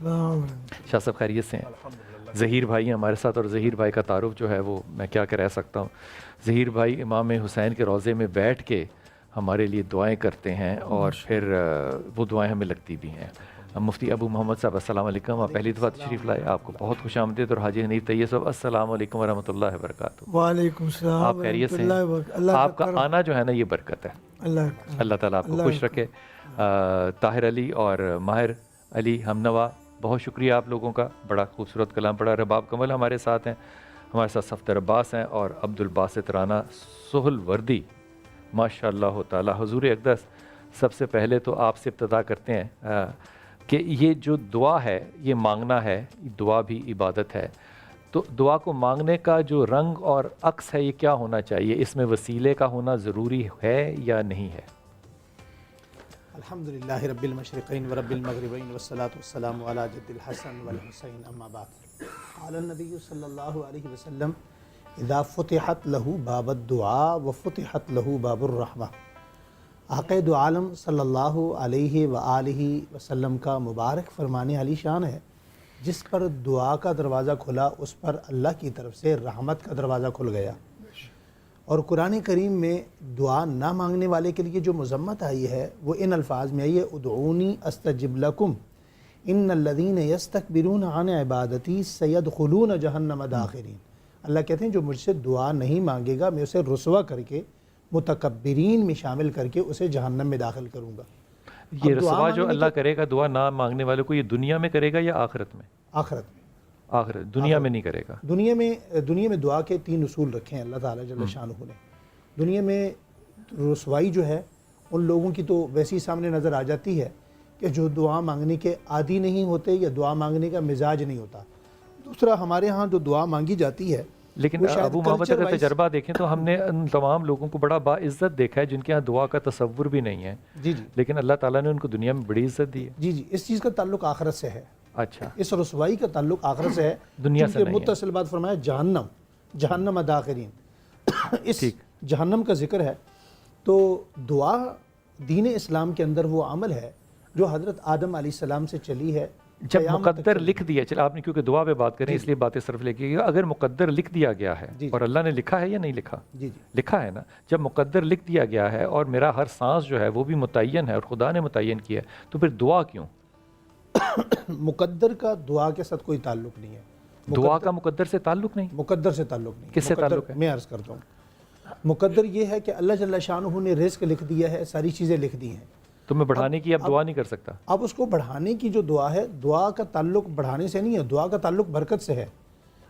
شاہ صاحب خیریت سے ہیں؟ ظہیر بھائی ہیں ہمارے ساتھ، اور ظہیر بھائی کا تعارف جو ہے وہ میں کیا کہہ سکتا ہوں. ظہیر بھائی امام حسین کے روضے میں بیٹھ کے ہمارے لیے دعائیں کرتے ہیں، اور پھر وہ دعائیں ہمیں لگتی بھی ہیں. مفتی ابو محمد صاحب السلام علیکم، آپ پہلی دفعہ تشریف لائے، آپ کو بہت خوش آمدید. اور حاجی حنیف طیب صاحب السلام علیکم ورحمۃ اللہ وبرکاتہ. وعلیکم السلام. آپ خیریت سے ہیں؟ آپ کا آنا جو ہے نا یہ برکت ہے. اللہ تعالیٰ آپ کو خوش رکھے. طاہر علی اور ماہر علی ہمنوا، بہت شکریہ آپ لوگوں کا، بڑا خوبصورت کلام پڑھا. رباب کمل ہمارے ساتھ ہیں، ہمارے ساتھ صفدر عباس ہیں، اور عبد الباسط رانا سہل وردی. ماشاء اللہ تعالیٰ. حضور اقدس، سب سے پہلے تو آپ سے ابتدا کرتے ہیں کہ یہ جو دعا ہے یہ مانگنا ہے، دعا بھی عبادت ہے. تو دعا کو مانگنے کا جو رنگ اور عکس ہے یہ کیا ہونا چاہیے؟ اس میں وسیلے کا ہونا ضروری ہے یا نہیں ہے؟ الحمدللہ رب المشرقین ورب المغربین والصلاة والسلام علی جد الحسن والحسین اما بعد. قال النبی صلی اللہ علیہ وسلم اذا فتحت له باب الدعاء وفتحت له باب الرحمہ. آقا دو عالم صلی اللہ علیہ وآلہ وسلم کا مبارک فرمان علی شان ہے، جس پر دعا کا دروازہ کھلا اس پر اللہ کی طرف سے رحمت کا دروازہ کھل گیا. اور قرآن کریم میں دعا نہ مانگنے والے کے لیے جو مذمت آئی ہے وہ ان الفاظ میں آئی ہے، ادعونی استجب لکم ان الذین یستکبرون عن عبادتی سیدخلون جہنم داخرین. اللہ کہتے ہیں جو مجھ سے دعا نہیں مانگے گا میں اسے رسوا کر کے متکبرین میں شامل کر کے اسے جہنم میں داخل کروں گا. یہ رسوا جو اللہ کرے گا دعا نہ مانگنے والے کو، یہ دنیا میں کرے گا یا آخرت میں؟ آخرت میں. آخرت، دنیا میں نہیں کرے گا. دنیا میں دعا کے 3 اصول رکھے ہیں اللہ تعالیٰ جل شانہ نے. دنیا میں رسوائی جو ہے ان لوگوں کی تو ویسی سامنے نظر آ جاتی ہے کہ جو دعا مانگنے کے عادی نہیں ہوتے یا دعا مانگنے کا مزاج نہیں ہوتا. دوسرا، ہمارے ہاں جو دعا مانگی جاتی ہے، لیکن ابو محمد کا تجربہ دیکھیں تو ہم نے ان تمام لوگوں کو بڑا باعزت دیکھا ہے جن کے ہاں دعا کا تصور بھی نہیں ہے. جی لیکن اللہ تعالیٰ نے ان کو دنیا میں بڑی عزت دی ہے. جی اس چیز کا تعلق آخرت سے ہے. اچھا، اس رسوائی کا تعلق آخرت سے ہے، دنیا سے نہیں ہے. متصل بات فرمایا جہنم داخرین. اس جہنم کا ذکر ہے. تو دعا دین اسلام کے اندر وہ عمل ہے جو حضرت آدم علیہ السلام سے چلی ہے. جب مقدر لکھ دیا، چل آپ نے کیونکہ دعا پہ بات کریں اس لیے باتیں صرف لے کے، اگر مقدر لکھ دیا گیا ہے اور اللہ نے لکھا ہے یا نہیں لکھا؟ لکھا ہے نا. جب مقدر لکھ دیا گیا ہے اور میرا ہر سانس جو ہے وہ بھی متعین ہے اور خدا نے متعین کیا ہے، تو پھر دعا کیوں؟ مقدر کا دعا کے ساتھ کوئی تعلق نہیں ہے. دعا کا مقدر سے تعلق نہیں؟ مقدر سے تعلق نہیں. کس سے تعلق ہے؟ میں عرض کرتا ہوں، مقدر یہ ہے کہ اللہ جل شانہ نے رزق لکھ دیا ہے، ساری چیزیں لکھ دی ہیں. تو میں بڑھانے کی اب دعا نہیں کر سکتا؟ اب اس کو بڑھانے کی جو دعا ہے، دعا کا تعلق بڑھانے سے نہیں ہے، دعا کا تعلق برکت سے ہے.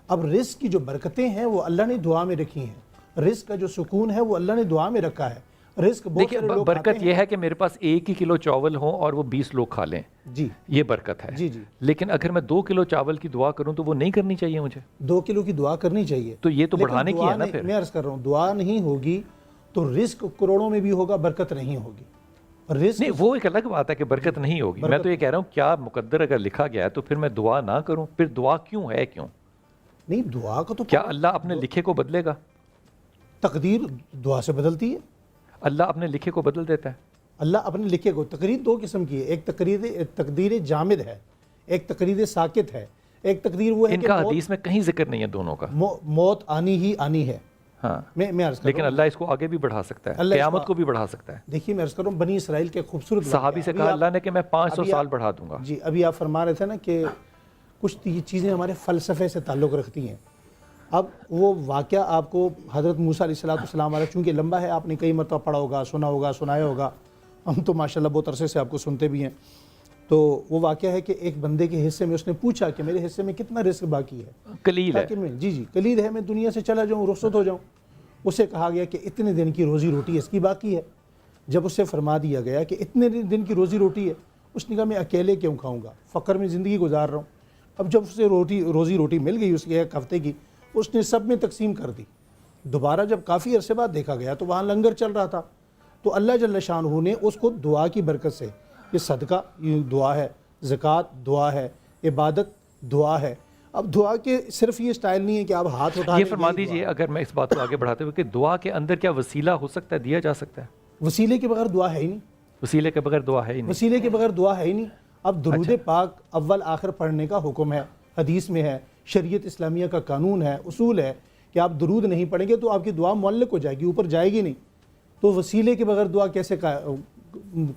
اب رزق کی جو برکتیں ہیں وہ اللہ نے دعا میں رکھی ہیں. رزق کا جو سکون ہے وہ اللہ نے دعا میں رکھا ہے. رزق دیکھیں، برکت یہ ہے کہ میرے پاس 1 کلو چاول ہوں اور وہ 20 لوگ کھا لیں، جی یہ برکت ہے. لیکن اگر میں 2 کلو چاول کی دعا کروں تو وہ نہیں کرنی چاہیے مجھے؟ 2 کلو کی دعا کرنی چاہیے. تو یہ تو بڑھانے کی ہے نا. پھر میں عرض کر رہا ہوں، دعا نہیں ہوگی تو رزق کروڑوں میں بھی ہوگا، برکت نہیں ہوگی. نہیں، وہ ایک الگ بات ہے کہ برکت نہیں ہوگی. میں تو یہ کہہ رہا ہوں کیا مقدر اگر لکھا گیا ہے تو پھر میں دعا نہ کروں؟ پھر دعا کیوں ہے؟ کیوں نہیں؟ دعا کا تو کیا اللہ اپنے لکھے کو بدلے گا؟ تقدیر دعا سے بدلتی ہے. اللہ اپنے لکھے کو بدل دیتا ہے. اللہ اپنے لکھے کو، تقدیر 2 قسم کی ہے. ایک تقدیر جامد ہے، ایک تقدیر ساکت ہے. ایک تقدیر وہ ہے ان کا حدیث میں کہیں ذکر نہیں ہے دونوں کا. موت آنی ہی آنی ہے. ہاں، میں عرض کر لیکن اللہ اس کو آگے بھی بڑھا سکتا ہے، قیامت کو بھی بڑھا سکتا ہے. دیکھیے میں عرض کر رہا ہوں، بنی اسرائیل کے خوبصورت صحابی سے کہا اللہ نے کہ میں 500 سال بڑھا دوں گا. جی ابھی آپ فرما رہے تھے نا کہ کچھ چیزیں ہمارے فلسفے سے تعلق رکھتی ہیں. اب وہ واقعہ آپ کو حضرت موسیٰ علیہ السلام والا چونکہ لمبا ہے، آپ نے کئی مرتبہ پڑھا ہوگا، سنا ہوگا، سنایا ہوگا. ہم تو ماشاءاللہ بہت عرصے سے آپ کو سنتے بھی ہیں. تو وہ واقعہ ہے کہ ایک بندے کے حصے میں اس نے پوچھا کہ میرے حصے میں کتنا رزق باقی ہے؟ قلیل ہے. جی قلیل ہے، میں دنیا سے چلا جاؤں، رخصت ہو جاؤں. اسے کہا گیا کہ اتنے دن کی روزی روٹی اس کی باقی ہے. جب اسے فرما دیا گیا کہ اتنے دن کی روزی روٹی ہے، اس نے کہا میں اکیلے کیوں کھاؤں گا، فقر میں زندگی گزار رہا ہوں. اب جب اسے روزی روٹی مل گئی اس کے 1 ہفتے کی، اس نے سب میں تقسیم کر دی. دوبارہ جب کافی عرصے بعد دیکھا گیا تو وہاں لنگر چل رہا تھا. تو اللہ جل شانہ نے اس کو دعا کی برکت سے، یہ صدقہ یہ دعا ہے، زکوٰۃ دعا ہے، عبادت دعا ہے. اب دعا کے صرف یہ سٹائل نہیں ہے کہ آپ ہاتھ اٹھا یہ فرما دیجئے، اگر میں اس بات کو آگے بڑھاتے ہوئے کہ دعا کے اندر کیا وسیلہ ہو سکتا ہے، دیا جا سکتا ہے؟ وسیلے کے بغیر دعا ہے ہی نہیں. وسیلے کے بغیر دعا ہے ہی نہیں. وسیلے کے بغیر دعا ہے ہی نہیں. اب درود پاک اول آخر پڑھنے کا حکم ہے، حدیث میں ہے، شریعت اسلامیہ کا قانون ہے، اصول ہے کہ آپ درود نہیں پڑھیں گے تو آپ کی دعا معلق ہو جائے گی، اوپر جائے گی نہیں. تو وسیلے کے بغیر دعا کیسے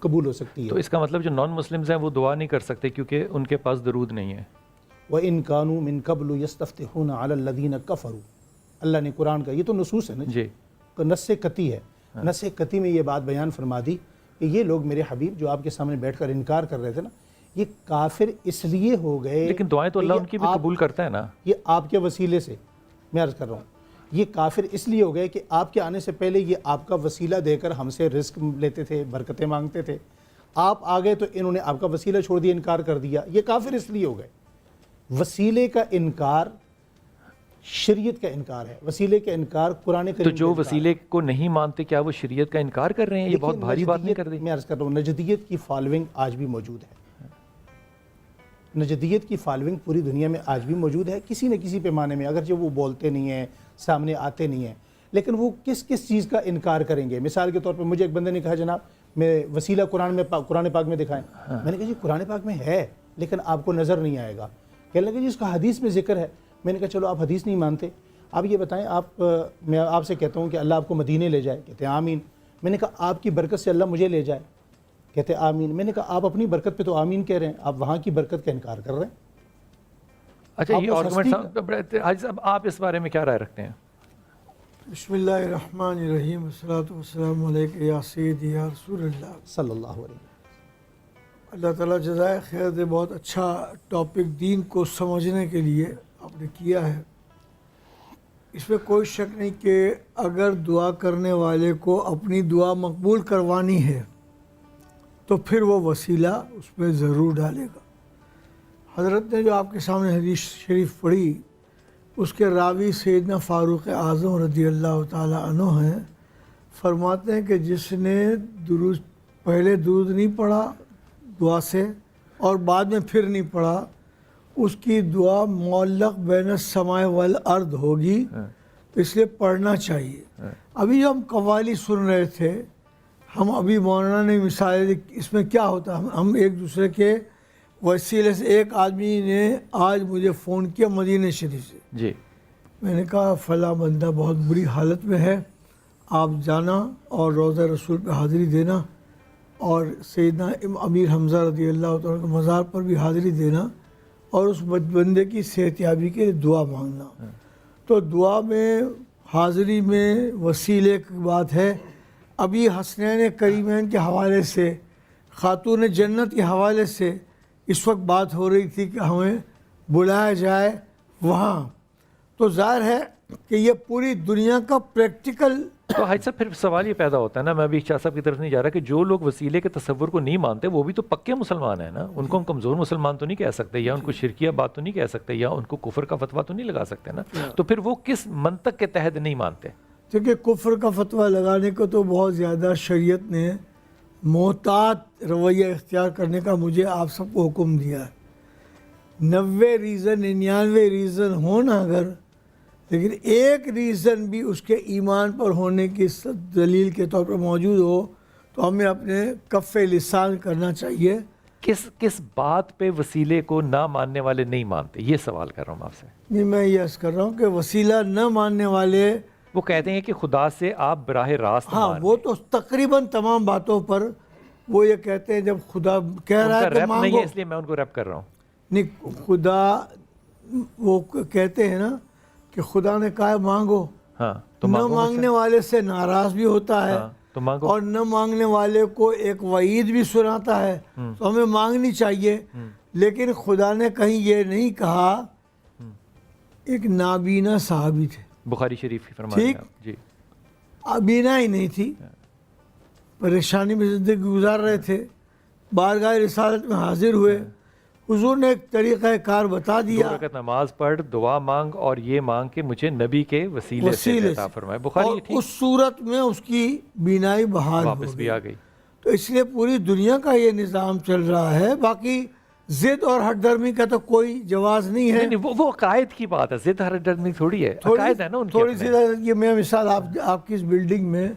قبول ہو سکتی ہے؟ تو اس کا مطلب جو نان مسلمز ہیں وہ دعا نہیں کر سکتے کیونکہ ان کے پاس درود نہیں ہے. وَإِن كَانُوا مِن قَبْلُ يَسْتَفْتِحُونَ عَلَى الَّذِينَ كَفَرُوا. اللہ نے قرآن کا، یہ تو نصوص ہے نا جی، نص قطعی ہے، نص قطعی میں یہ بات بیان فرما دی کہ یہ لوگ میرے حبیب جو آپ کے سامنے بیٹھ کر انکار کر رہے تھے نا، یہ کافر اس لیے ہو گئے. لیکن دعائیں تو اللہ ان کی بھی قبول کرتا ہے نا. یہ آپ کے وسیلے سے میں عرض کر رہا ہوں، یہ کافر اس لیے ہو گئے کہ آپ کے آنے سے پہلے یہ آپ کا وسیلہ دے کر ہم سے رزق لیتے تھے، برکتیں مانگتے تھے. آپ آ گئے تو انہوں نے آپ کا وسیلہ چھوڑ دیا، انکار کر دیا. یہ کافر اس لیے ہو گئے. وسیلے کا انکار شریعت کا انکار ہے، وسیلے کا انکار قرآن کریم. تو جو وسیلے کو نہیں مانتے کیا وہ شریعت کا انکار کر رہے ہیں؟ یہ بہت بھاری بات نہیں کر دی. میں عرض کر رہا ہوں نجدیت کی فالوئنگ آج بھی موجود ہے. نجدیت کی فالوئنگ پوری دنیا میں آج بھی موجود ہے، کسی نہ کسی پیمانے میں، اگرچہ وہ بولتے نہیں ہیں، سامنے آتے نہیں ہیں، لیکن وہ کس چیز کا انکار کریں گے؟ مثال کے طور پہ مجھے ایک بندے نے کہا جناب میں وسیلہ قرآن پاک میں دکھائیں. میں نے کہا جی قرآن پاک میں ہے لیکن آپ کو نظر نہیں آئے گا. کہنے لگے جی اس کا حدیث میں ذکر ہے. میں نے کہا چلو آپ حدیث نہیں مانتے، آپ یہ بتائیں، میں آپ سے کہتا ہوں کہ اللہ آپ کو مدینے لے جائے، کہتے ہیں آمین. میں نے کہا آپ کی برکت سے اللہ مجھے لے جائے، کہتے ہیں آمین. میں نے کہا آپ اپنی برکت پہ تو آمین کہہ رہے ہیں، آپ وہاں کی برکت کا انکار کر رہے ہیں. اچھا یہ آرگومنٹ حاجی صاحب آپ اس بارے میں کیا رائے رکھتے ہیں؟ بسم اللہ الرحمن الرحیم، والصلاۃ والسلام علیک یا سیدی یا رسول اللہ صلی اللہ علیہ وسلم. اللہ تعالیٰ جزائے خیر دے. بہت اچھا ٹاپک دین کو سمجھنے کے لیے آپ نے کیا ہے. اس میں کوئی شک نہیں کہ اگر دعا کرنے والے کو اپنی دعا مقبول کروانی ہے تو پھر وہ وسیلہ اس میں ضرور ڈالے گا. حضرت نے جو آپ کے سامنے حدیث شریف پڑھی اس کے راوی سیدنا فاروق اعظم رضی اللہ تعالیٰ عنہ ہیں. فرماتے ہیں کہ جس نے پہلے درود نہیں پڑھا دعا سے اور بعد میں پھر نہیں پڑھا، اس کی دعا معلق بین السماء والارض ہوگی. تو اس لیے پڑھنا چاہیے. ابھی جو ہم قوالی سن رہے تھے، ہم ابھی مولانا نے مثال دی، اس میں کیا ہوتا، ہم ایک دوسرے کے وسیلے سے. ایک آدمی نے آج مجھے فون کیا مدینہ شریف سے. جی. میں نے کہا فلاں بندہ بہت بری حالت میں ہے، آپ جانا اور روضہ رسول پہ حاضری دینا اور سیدنا امیر حمزہ رضی اللہ تعالیٰ کے مزار پر بھی حاضری دینا اور اس بندے کی صحت یابی کے لیے دعا مانگنا. تو دعا میں حاضری میں وسیلے کی بات ہے. ابھی حسنین کریمین کے حوالے سے، خاتون جنت کے حوالے سے اس وقت بات ہو رہی تھی کہ ہمیں بلایا جائے وہاں. تو ظاہر ہے کہ یہ پوری دنیا کا پریکٹیکل. تو حاج صاحب پھر سوال یہ پیدا ہوتا ہے نا، میں ابھی شاہ صاحب کی طرف نہیں جا رہا، کہ جو لوگ وسیلے کے تصور کو نہیں مانتے وہ بھی تو پکے مسلمان ہیں نا. ان کو ہم کمزور مسلمان تو نہیں کہہ سکتے، یا ان کو شرکیہ بات تو نہیں کہہ سکتے، یا ان کو کفر کا فتویٰ تو نہیں لگا سکتے نا. تو پھر وہ کس منطق کے تحت نہیں مانتے؟ کیونکہ کفر کا فتویٰ لگانے کو تو بہت زیادہ شریعت نے محتاط رویہ اختیار کرنے کا مجھے آپ سب کو حکم دیا ہے. 90 ریزن 99 ریزن ہونا اگر، لیکن ایک ریزن بھی اس کے ایمان پر ہونے کی دلیل کے طور پر موجود ہو تو ہمیں اپنے کف لسان کرنا چاہیے. کس بات پہ وسیلے کو نہ ماننے والے نہیں مانتے؟ یہ سوال کر رہا ہوں آپ سے. نہیں، میں یہ عرض کر رہا ہوں کہ وسیلہ نہ ماننے والے وہ کہتے ہیں کہ خدا سے آپ براہ راست ہاں وہ تو تقریباً تمام باتوں پر وہ یہ کہتے ہیں جب خدا کہہ رہا ہے تو مانگو. نہیں ہے اس لیے میں ان کو ریپ کر رہا ہوں. نہیں، خدا وہ کہتے ہیں نا کہ خدا نے کہا مانگو. ہاں تو نہ مانگنے والے سے ناراض بھی ہوتا ہے تو مانگو، اور نہ مانگنے والے کو ایک وعید بھی سناتا ہے. تو ہمیں مانگنی چاہیے. لیکن خدا نے کہیں یہ نہیں کہا. ایک نابینا صحابی تھے، بخاری شریف کی فرمائیں ٹھیک، جی، بینا ہی نہیں تھی، پریشانی میں زندگی گزار رہے تھے، بارگاہ رسالت میں حاضر ہوئے. حضور نے ایک طریقہ کار بتا دیا، 2 رکعت نماز پڑھ، دعا مانگ اور یہ مانگ کہ مجھے نبی کے وسیلے سے عطا فرمائے. بخاری اور ٹھیک، اس صورت میں اس کی بینائی بحال ہو واپس بھی آ گئی. تو اس لیے پوری دنیا کا یہ نظام چل رہا ہے. باقی ضد اور ہٹ درمی کا تو کوئی جواز نہیں ہے. نہیں وہ عقائد کی بات ہے، ضد ہر ڈرمی تھوڑی ہے، عقائد ہے نا ان کے تھوڑی سی. یہ میں مثال آپ کی اس بلڈنگ میں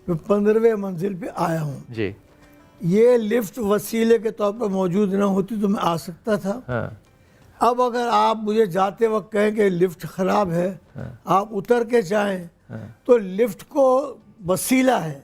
15ویں منزل پہ آیا ہوں. جی. یہ لفٹ وسیلے کے طور پر موجود نہ ہوتی تو میں آ سکتا تھا. ہاں اب اگر آپ مجھے جاتے وقت کہیں کہ لفٹ خراب ہے, آپ اتر کے جائیں, تو لفٹ کو وسیلہ ہے,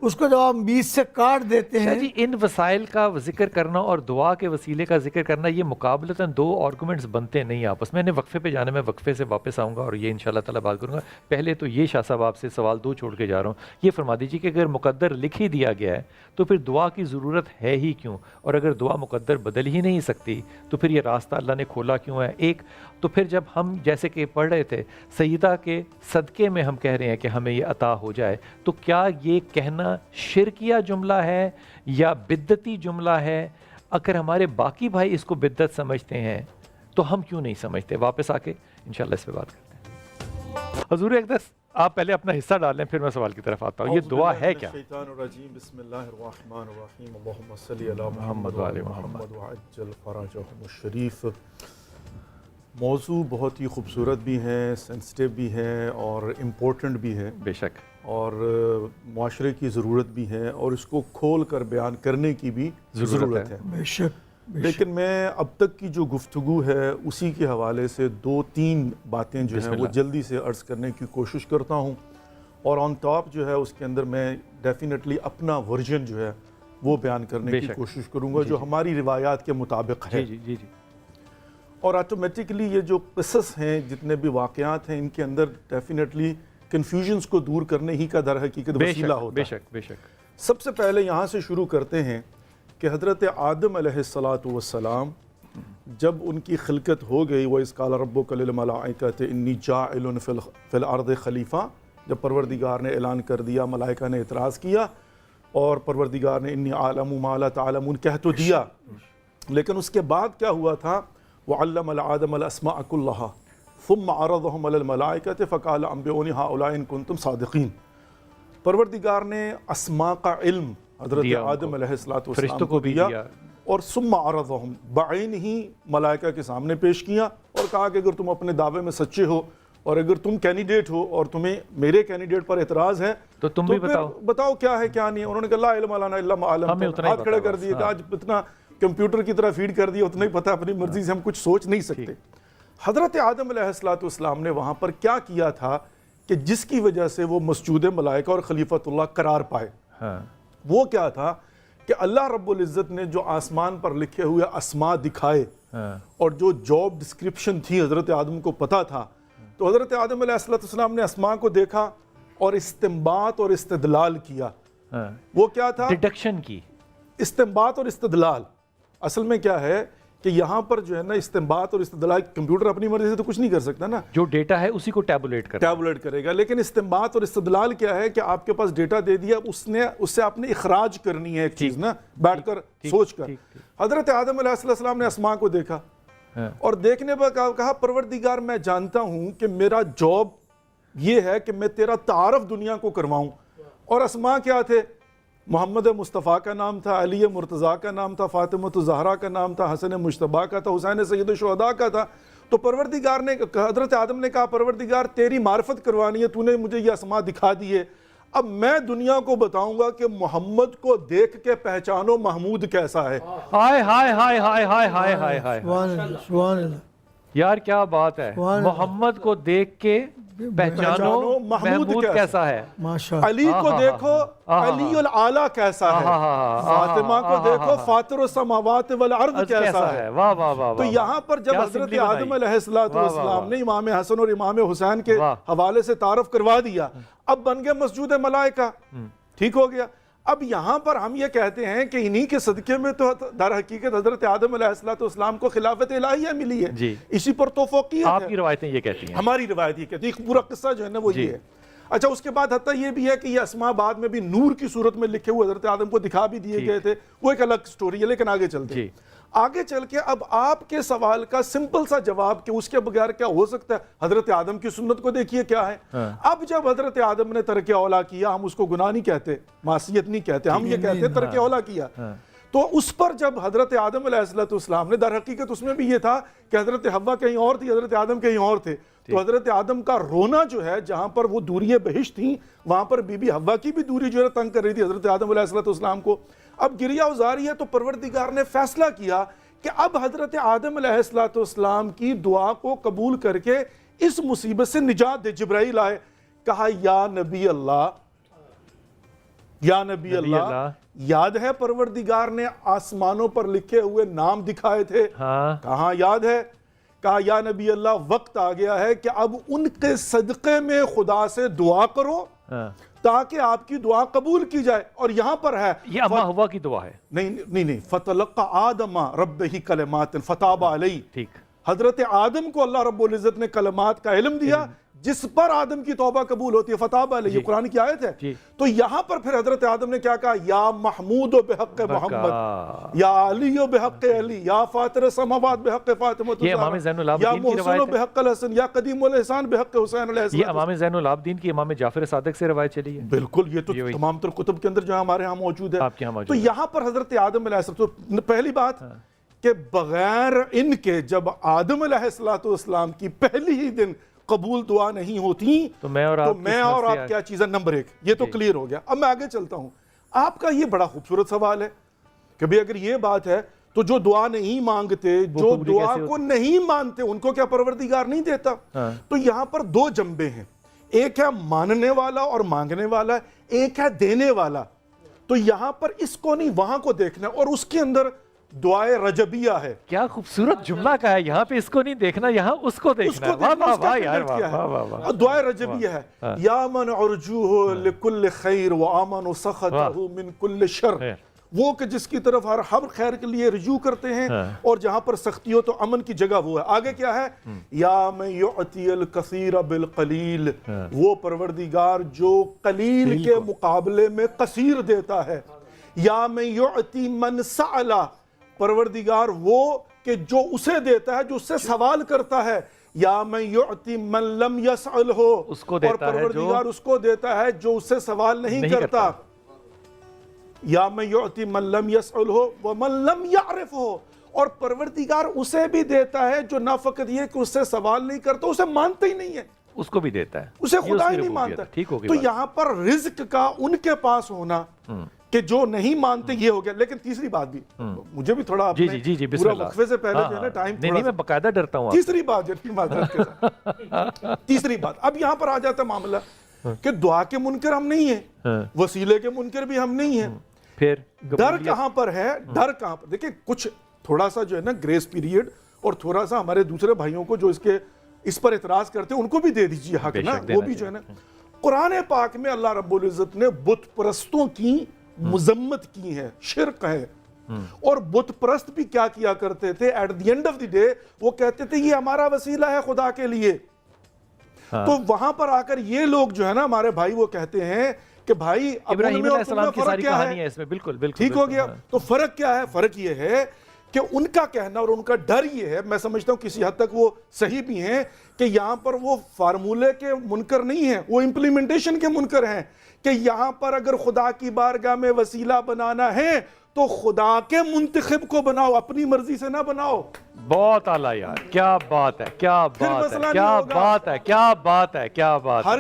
اس کو جب آپ بیچ سے کاٹ دیتے ہیں. جی ان وسائل کا ذکر کرنا اور دعا کے وسیلے کا ذکر کرنا, یہ مقابلتاً دو آرگومنٹس بنتے نہیں آپس میں. نے وقفے پہ جانا, میں وقفے سے واپس آؤں گا اور یہ انشاءاللہ تعالیٰ بات کروں گا. پہلے تو یہ شاہ صاحب آپ سے سوال دو چھوڑ کے جا رہا ہوں, یہ فرما دیجیے کہ اگر مقدر لکھ ہی دیا گیا ہے تو پھر دعا کی ضرورت ہے ہی کیوں, اور اگر دعا مقدر بدل ہی نہیں سکتی تو پھر یہ راستہ اللہ نے کھولا کیوں ہے. ایک تو پھر جب ہم جیسے کہ پڑھ رہے تھے سیدہ کے صدقے میں ہم کہہ رہے ہیں کہ ہمیں یہ عطا ہو جائے, تو کیا یہ کہنا شرکیہ جملہ ہے یا بدعتی جملہ ہے؟ اگر ہمارے باقی بھائی اس کو بدعت سمجھتے ہیں تو ہم کیوں نہیں سمجھتے؟ واپس آ کے انشاءاللہ اس پہ بات کرتے ہیں. حضور اقدس آپ پہلے اپنا حصہ ڈال لیں, پھر میں سوال کی طرف آتا ہوں. یہ دعا ہے کیا؟ بسم اللہ الرحمن الرحیم. اللہم صلی علی محمد محمد و آل محمد وعجل فرجہم الشریف. موضوع بہت ہی خوبصورت بھی ہیں, سینسٹیو بھی ہیں اور امپورٹنٹ بھی ہے, بے شک, اور معاشرے کی ضرورت بھی ہے, اور اس کو کھول کر بیان کرنے کی بھی ضرورت ہے. بے شک. لیکن میں اب تک کی جو گفتگو ہے اسی کے حوالے سے دو تین باتیں جو ہیں وہ جلدی سے عرض کرنے کی کوشش کرتا ہوں, اور آن ٹاپ جو ہے اس کے اندر میں ڈیفینیٹلی اپنا ورژن جو ہے وہ بیان کرنے کی کوشش کروں گا جو ہماری روایات کے مطابق ہے. جی جی جی. اور آٹومیٹکلی یہ جو قصص ہیں, جتنے بھی واقعات ہیں, ان کے اندر ڈیفینیٹلی کنفیوژنس کو دور کرنے ہی کا در حقیقت وسیلہ ہوتا ہے. بے شک بے شک. سب سے پہلے یہاں سے شروع کرتے ہیں کہ حضرت آدم علیہ السلام جب ان کی خلقت ہو گئی, وَإِذْ قَالَ رَبُّكَ لِلْمَلَائِكَةِ إِنِّي جَاعِلٌ فِي الْأَرْضِ خلیفہ, جب پروردگار نے اعلان کر دیا, ملائکہ نے اعتراض کیا, اور پروردگار نے انی عالم ما لا تعلمون کہہ تو دیا, لیکن اس کے بعد کیا ہوا تھا؟ وَعَلَّمَ آدَمَ الْأَسْمَاءَ كُلَّهَا ثُمَّ عَرَضَهُمْ عَلَى الْمَلَائِكَةِ فَقَالَ أَنبِئُونِي هَؤُلَاءِ إِن كُنتُمْ صَادِقِينَ. پروردگار نے اسماء کا علم حضرت آدم علیہ السلام کو دیا, اور ثم عرضهم بعین ہی ملائکہ کے سامنے پیش کیا اور کہا کہ اگر تم اپنے دعوے میں سچے ہو اور اگر تم کینڈیڈیٹ ہو اور تمہیں میرے کینڈیڈیٹ پر اعتراض ہے تو تم بھی بتاؤ کیا ہے کیا نہیں. انہوں نے کہا لا علم لنا الا ما علمتنا, ہاتھ کھڑے کر دیے کہ آج اتنا کمپیوٹر کی طرح فیڈ کر دیا, اتنا ہی پتہ, اپنی مرضی سے ہم کچھ سوچ نہیں سکتے. حضرت آدم علیہ السلام نے وہاں پر کیا کیا تھا کہ جس کی وجہ سے وہ مسجود ملائکہ اور خلیفۃ اللہ قرار پائے؟ وہ کیا تھا کہ اللہ رب العزت نے جو آسمان پر لکھے ہوئے اسماء دکھائے اور جو جاب ڈسکرپشن تھی حضرت آدم کو پتا تھا, تو حضرت آدم علیہ السلام نے اسماء کو دیکھا اور استنباط اور استدلال کیا. وہ کیا تھا؟ ڈیڈکشن کی. استنباط اور استدلال اصل میں کیا ہے کہ یہاں پر جو ہے نا استنباط اور استدلال, کمپیوٹر اپنی مرضی سے تو کچھ نہیں کر سکتا نا, جو ڈیٹا ہے اسی کو ٹیبولیٹ کرے گا, لیکن استنباط اور استدلال کیا ہے کہ آپ کے پاس ڈیٹا دے دیا, اس سے آپ نے اخراج کرنی ہے ایک چیز نا, بیٹھ کر سوچ کر. حضرت آدم علیہ السلام نے اسماء کو دیکھا اور دیکھنے پر کہا پروردگار میں جانتا ہوں کہ میرا جاب یہ ہے کہ میں تیرا تعارف دنیا کو کرواؤں. اور اسماء کیا تھے؟ محمد مصطفیٰ کا نام تھا, علی مرتضیٰ کا نام تھا, فاطمہ الزہرا کا نام تھا, حسن مجتبیٰ کا تھا, حسین سید الشہداء کا تھا. تو پروردگار نے, حضرت آدم نے کہا پروردگار تیری معرفت کروانی ہے, تو نے مجھے یہ اسماء دکھا دیے, اب میں دنیا کو بتاؤں گا کہ محمد کو دیکھ کے پہچانو محمود کیسا ہے. ہائے ہائے ہائے ہائے ہائے ہائے ہائے ہائے, سبحان اللہ یار کیا بات ہے, محمد کو دیکھ کے پہچانو محمود کیسا ہے. علی کو دیکھو علی الاعلی کیسا ہے, فاطمہ کو دیکھو فاطر السماوات والارض کیسا ہے. تو یہاں پر جب حضرت آدم علیہ السلام نے امام حسن اور امام حسین کے حوالے سے تعارف کروا دیا, اب بن گئے مسجود ملائکہ, ٹھیک ہو گیا. اب یہاں پر ہم یہ کہتے ہیں کہ انہی کے صدقے میں تو در حقیقت حضرت آدم علیہ السلام کو خلافت الہیہ ملی ہے, اسی پر توفیقیت ہے. آپ کی روایتیں یہ کہتی ہیں, ہماری روایت یہ کہتی ہے, پورا قصہ جو ہے نا وہ یہ ہے. اچھا, اس کے بعد حتیٰ یہ بھی ہے کہ یہ اسماء بعد میں بھی نور کی صورت میں لکھے ہوئے حضرت آدم کو دکھا بھی دیے گئے تھے, وہ ایک الگ سٹوری ہے. لیکن آگے چلتے ہیں, آگے چل کے اب آپ کے سوال کا سمپل سا جواب کہ اس کے بغیر کیا ہو سکتا ہے, حضرت آدم کی سنت کو دیکھیے کیا ہے. اب جب حضرت آدم نے ترک اولا کیا, ہم اس کو گناہ نہیں کہتے, معصیت نہیں کہتے, ہم یہ کہتے ترک اولا کیا, تو اس پر جب حضرت آدم علیہ السلام نے, در حقیقت اس میں بھی یہ تھا کہ حضرت حوا کہیں اور تھی, حضرت آدم کہیں اور تھے, تو حضرت آدم کا رونا جو ہے, جہاں پر وہ دوری بہشت تھیں وہاں پر بی بی حوا کی بھی دوری جو ہے تنگ کر رہی تھی حضرت آدم علیہ السلام کو. اب گریہ ازاری ہے تو پروردگار نے فیصلہ کیا کہ اب حضرت آدم علیہ السلام کی دعا کو قبول کر کے اس مصیبت سے نجات دے. جبرائیل آئے, کہا یا نبی اللہ, یا نبی اللہ, یاد ہے پروردگار نے آسمانوں پر لکھے ہوئے نام دکھائے تھے؟ کہاں یاد ہے. کہا یا نبی اللہ, وقت آ گیا ہے کہ اب ان کے صدقے میں خدا سے دعا کرو تاکہ آپ کی دعا قبول کی جائے. اور یہاں پر ہے, یہ اما ہوا کی دعا ہے. نہیں, فَتَلَقَّ آدَمَ رَبِّهِ كَلِمَاتٍ فَتَابَ عَلَيْهِ. ٹھیک, حضرت آدم کو اللہ رب العزت نے کلمات کا علم دیا جس پر آدم کی توبہ قبول ہوتی ہے. فتاب علیہ, یہ قرآن کی آیت ہے. تو یہاں پر پھر حضرت آدم نے کیا کہا, یا محمود و بحق محمد, یا علی و بحق علی, یا فاطر السماوات بحق فاطمہ, یہ امام زین یا العابدین کی محسن و روایت ہے. بحق الحسن, یا قدیم الاحسان بحق حسین علیہ السلام. یہ امام زین العابدین کی امام جعفر صادق سے روایت چلی ہے. بالکل, یہ تو تمام تر کتب کے اندر جو ہمارے ہاں موجود ہے. آپ کے ہاں موجود تو یہاں پر حضرت آدم علیہ السلام, تو پہلی بات کہ بغیر ان کے جب آدم علیہ السلام کی پہلی ہی دن قبول دعا نہیں ہوتی تو میں اور آپ کیا چیز ہے. نمبر 1 یہ تو کلیئر ہو گیا. اب میں آگے چلتا ہوں. آپ کا یہ بڑا خوبصورت سوال ہے کہ بھئی اگر یہ بات ہے تو جو دعا نہیں مانگتے, جو دعا کو نہیں مانتے, ان کو کیا پروردگار نہیں دیتا؟ تو یہاں پر 2 جنبے ہیں, ایک ہے ماننے والا اور مانگنے والا, ایک ہے دینے والا. تو یہاں پر اس کو نہیں وہاں کو دیکھنا, اور اس کے اندر دعائے رجبیہ ہے. کیا خوبصورت جملہ کہا ہے, یہاں پہ اس کو نہیں دیکھنا, یہاں اس کو دیکھنا. واہ واہ واہ یار, واہ. دعائے رجبیہ ہے, یا من ارجوہ لکل خیر وآمن سخطہ من کل شر. وہ کہ جس کی طرف ہر خیر کے لیے رجوع کرتے ہیں, اور جہاں پر سختی ہو تو امن کی جگہ وہ ہے. آگے کیا ہے, یا من یعطی الکثیر بالقلیل, وہ پروردگار جو قلیل کے مقابلے میں کثیر دیتا ہے. یا من یعطی من سألہ, پروردگار وہ کہ جو اسے دیتا ہے جو اس سے سوال کرتا ہے. یا من یعطی من لم یسألہ, اور پروردگار اس کو دیتا ہے جو اس سے سوال نہیں کرتا. یا من یعطی من لم یسألہ ومن لم یعرفہ, اور پروردگار اسے بھی دیتا ہے جو نہ فقط یہ کہ اس سے سوال نہیں کرتا, اسے مانتا ہی نہیں ہے, اس کو بھی دیتا ہے, اسے خدا ہی نہیں مانتا. تو یہاں پر رزق کا ان کے پاس ہونا کہ جو نہیں مانتے, یہ ہو گیا. لیکن تیسری بات بھی, مجھے بھی تھوڑا پورا وقفے سے پہلے جو ہے نا ٹائم, نہیں میں باقاعدہ ڈرتا ہوں. تیسری بات تیسری بات, اب یہاں پر آ جاتا ہے معاملہ کہ دعا کے منکر ہم نہیں ہیں, وسیلے کے منکر بھی ہم نہیں ہیں. پھر ڈر کہاں پر ہے, ڈر کہاں پر, دیکھیں کچھ تھوڑا سا جو ہے نا گریس پیریڈ, اور تھوڑا سا ہمارے دوسرے بھائیوں کو جو اس پر اعتراض کرتے ہیں ان کو بھی دے دیجیے حق نا, وہ بھی جو ہے نا. قرآن پاک میں اللہ رب العزت نے بت پرستوں کی مذمت کی ہے, شرک ہے. اور بت پرست بھی کیا کیا کرتے تھے, at the end of the day وہ کہتے تھے یہ ہمارا وسیلہ ہے خدا کے لیے. تو وہاں پر آ کر یہ لوگ جو ہے نا ہمارے بھائی, وہ کہتے ہیں کہ بھائی ابراہیم علیہ السلام کی ساری کہانی ہے اس میں. بالکل بالکل ٹھیک ہو گیا. تو فرق کیا ہے, فرق یہ ہے کہ ان کا کہنا اور ان کا ڈر یہ ہے, میں سمجھتا ہوں کسی حد تک وہ صحیح بھی ہیں, کہ یہاں پر وہ فارمولے کے منکر نہیں ہیں, وہ امپلیمنٹیشن کے منکر ہیں. کہ یہاں پر اگر خدا کی بارگاہ میں وسیلہ بنانا ہے تو خدا کے منتخب کو بناؤ, اپنی مرضی سے نہ بناؤ. بہت اعلیٰ یار, کیا بات ہے, کیا بات ہے, کیا بات ہے, کیا بات ہے, کیا بات ہے.